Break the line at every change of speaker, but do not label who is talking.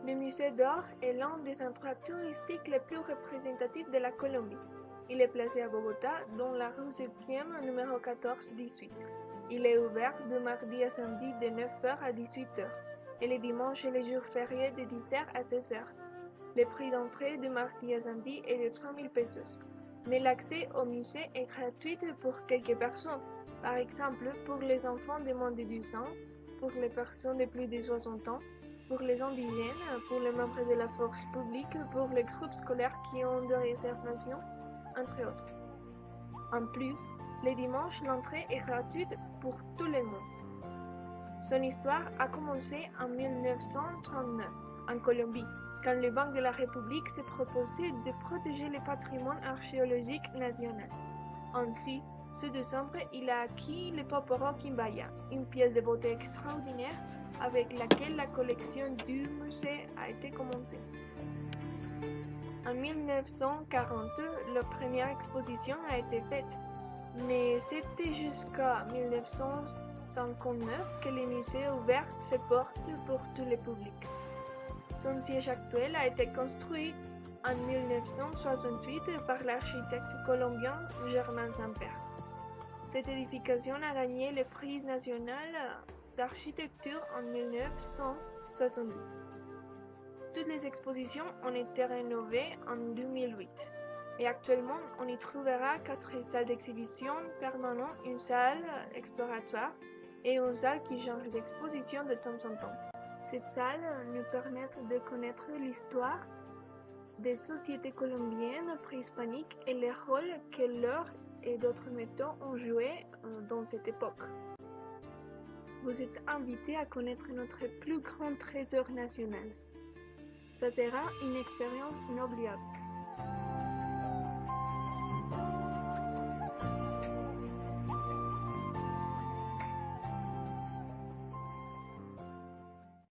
Le musée d'or est l'un des endroits touristiques les plus représentatifs de la Colombie. Il est placé à Bogota, dans la rue 7e, numéro 14-18. Il est ouvert de mardi à samedi de 9h à 18h et les dimanches et les jours fériés de 10h à 16h. Le prix d'entrée de mardi à samedi est de 3,000 pesos. Mais l'accès au musée est gratuit pour quelques personnes. Par exemple, pour les enfants de moins de 12 ans, pour les personnes de plus de 60 ans, pour les indigènes, pour les membres de la force publique, pour les groupes scolaires qui ont des réservations, entre autres. En plus, les dimanches, l'entrée est gratuite pour tout le monde. Son histoire a commencé en 1939, en Colombie, quand le Banque de la République s'est proposé de protéger le patrimoine archéologique national. Ainsi, ce décembre, il a acquis le Poporo Quimbaya, une pièce de beauté extraordinaire avec laquelle la collection du musée a été commencée. En 1940, la première exposition a été faite, mais c'était jusqu'en 1959 que le musée a ouvert ses portes pour tout le public. Son siège actuel a été construit en 1968 par l'architecte colombien Germain Samper. Cette édification a gagné le prix national d'architecture en 1970. Toutes les expositions ont été rénovées en 2008 et actuellement on y trouvera 4 salles d'exhibition permanentes, une salle exploratoire et une salle qui change d'exposition de temps en temps. Cette salle nous permet de connaître l'histoire des sociétés colombiennes préhispaniques et les rôles que l'or et d'autres métaux ont joué dans cette époque. Vous êtes invités à connaître notre plus grand trésor national. Ça sera une expérience inoubliable.